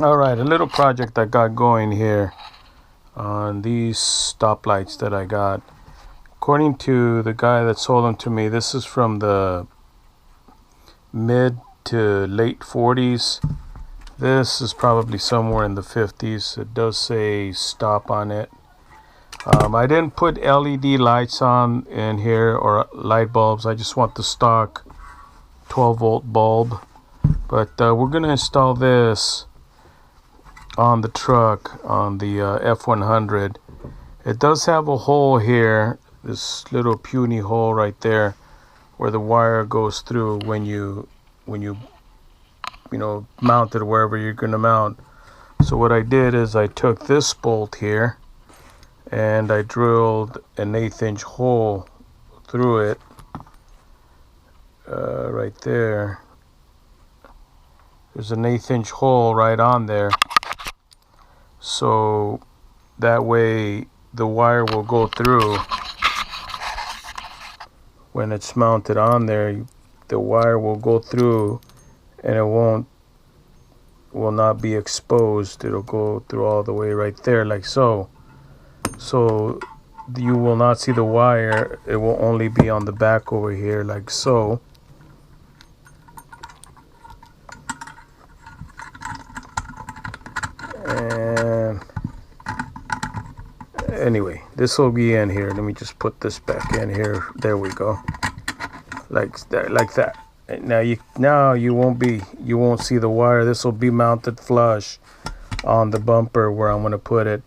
All right, a little project I got going here on these stoplights that I got. According to the guy that sold them to me, this is from the mid to late 40s. This is probably somewhere in the 50s. It does say stop on it. I didn't put LED lights on in here or light bulbs. I just want the stock 12-volt bulb. But we're going to install this on the truck, on the F100. It does have a hole here, this little puny hole right there, where the wire goes through when you mount it wherever you're going to mount. So what I did is I took this bolt here and I drilled an 1/8-inch hole through it right there. There's an 1/8-inch hole right on there, so that way the wire will go through. When it's mounted on there, the wire will go through and it will not be exposed. It'll go through all the way right there, like so. So you will not see the wire. It will only be on the back over here, like so. And anyway, this will be in here. Let me just put this back in here. There we go. Like that. Now you won't see the wire. This will be mounted flush on the bumper where I'm going to put it.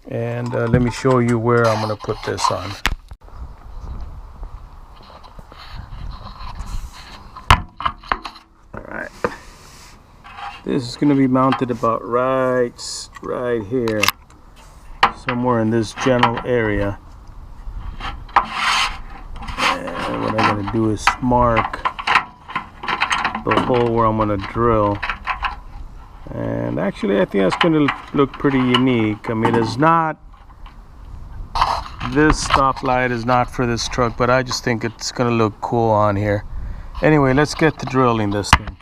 And let me show you where I'm going to put this on. All right. This is going to be mounted about right here, somewhere in this general area. And what I'm going to do is mark the hole where I'm going to drill. And actually, I think that's going to look pretty unique. I mean, it's not, this stoplight is not for this truck, but I just think it's going to look cool on here. Anyway, let's get to drilling this thing.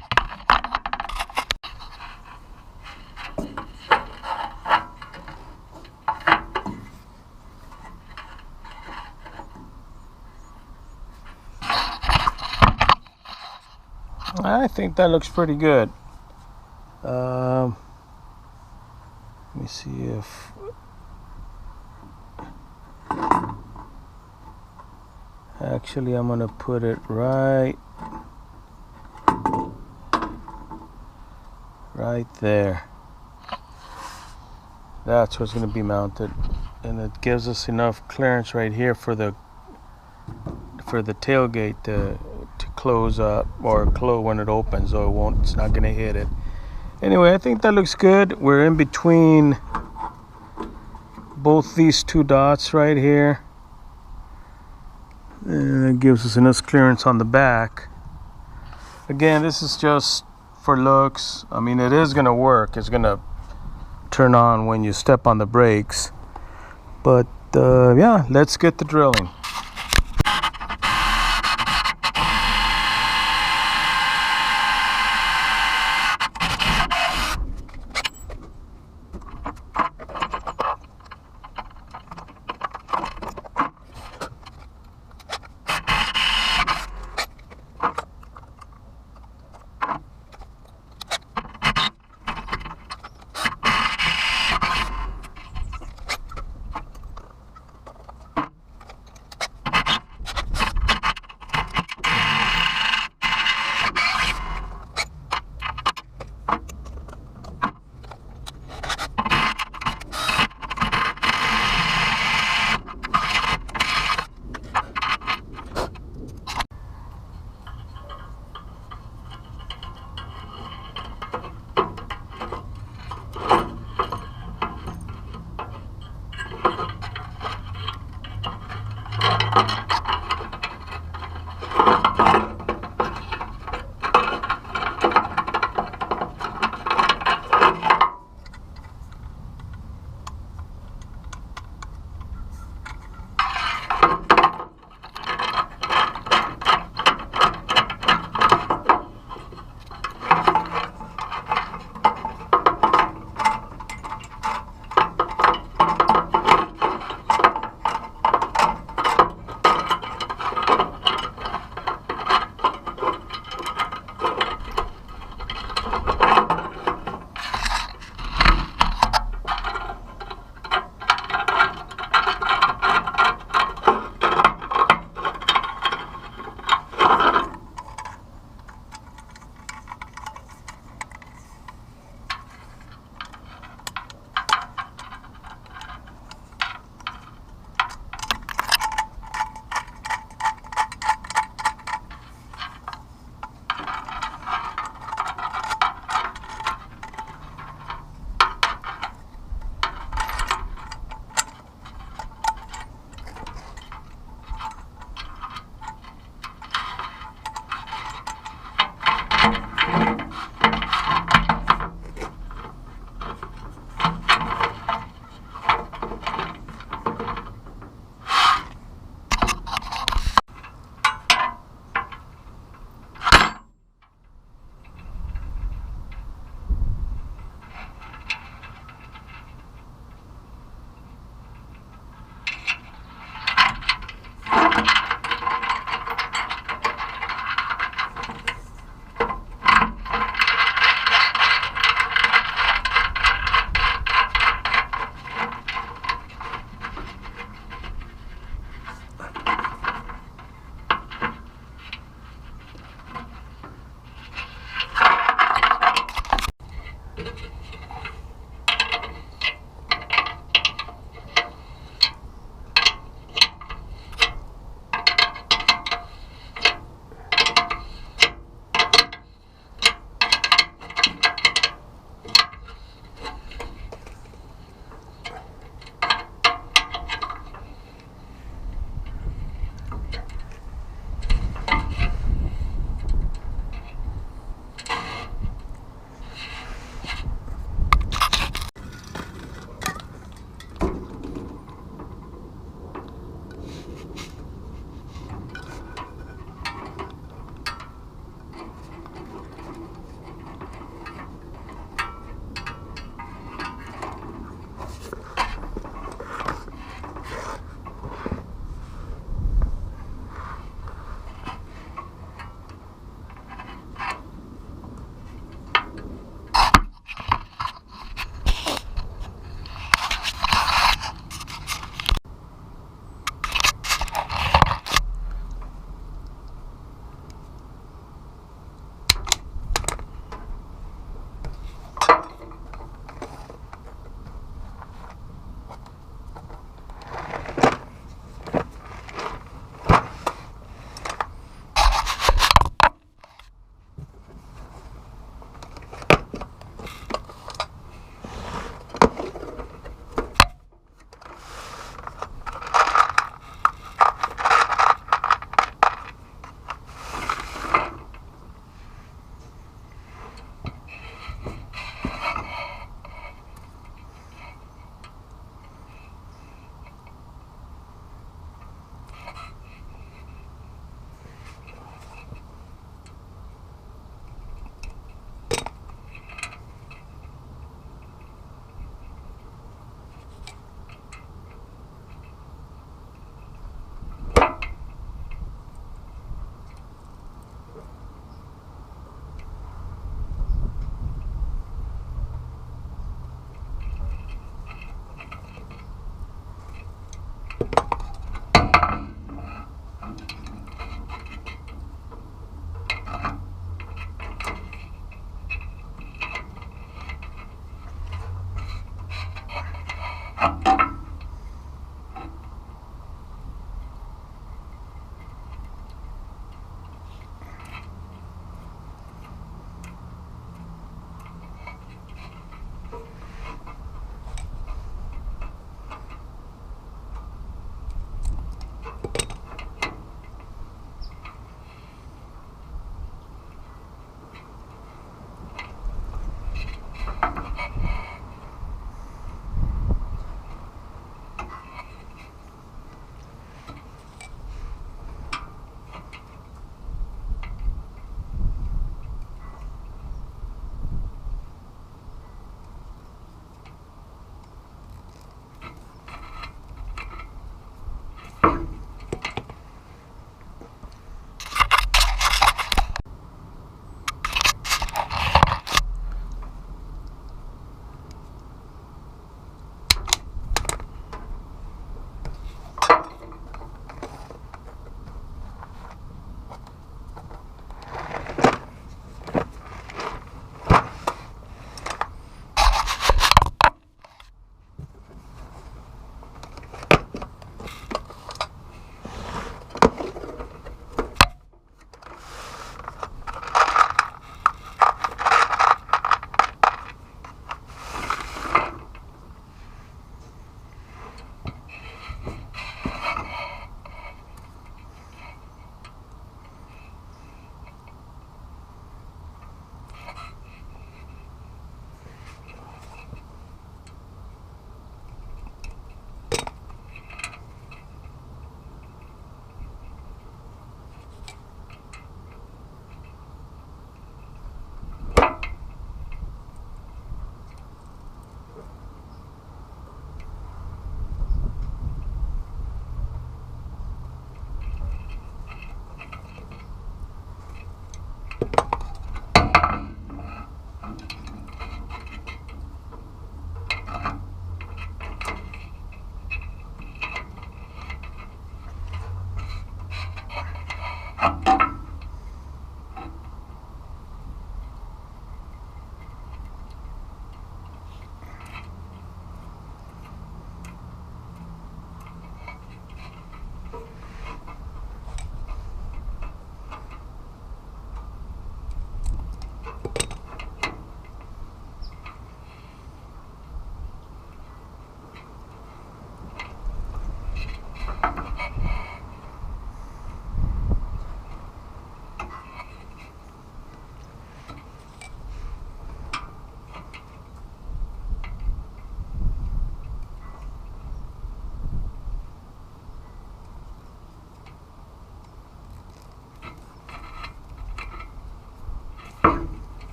I think that looks pretty good. Let me see if actually I'm gonna put it right there. That's where it's gonna be mounted, and it gives us enough clearance right here for the tailgate to close up or close when it opens, so it's not gonna hit it. Anyway, I think that looks good. We're in between both these two dots right here, and it gives us enough clearance on the back. Again, this is just for looks. I mean, it is gonna work. It's gonna turn on when you step on the brakes. But yeah, let's get the drilling.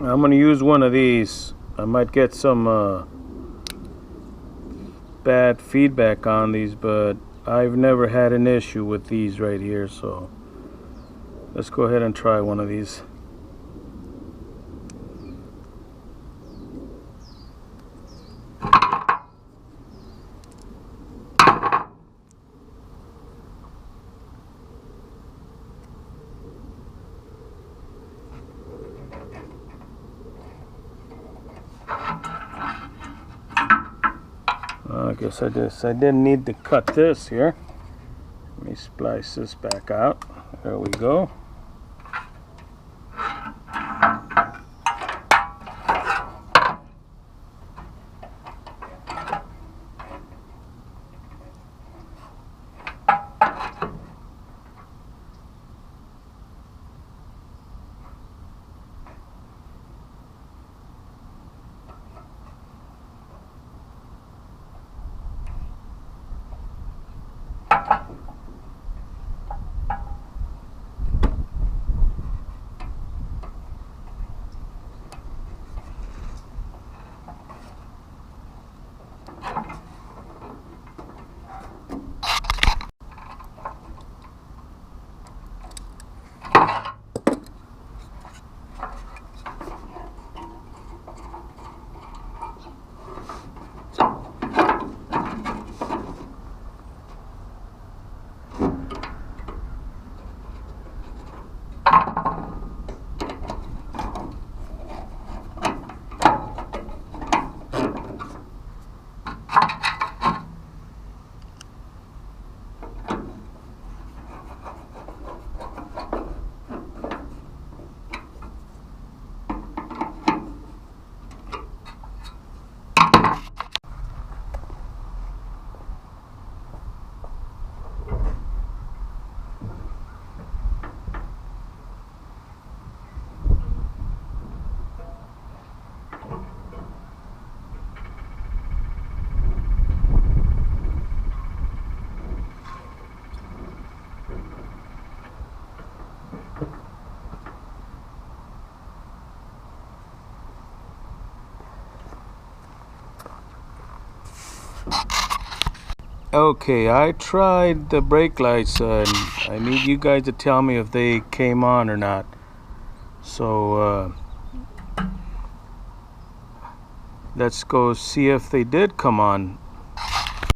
I'm gonna use one of these. I might get some bad feedback on these, but I've never had an issue with these right here, so let's go ahead and try one of these. I guess I didn't need to cut this here. Let me splice this back out. There we go. Okay, I tried the brake lights and I need you guys to tell me if they came on or not. So let's go see if they did come on.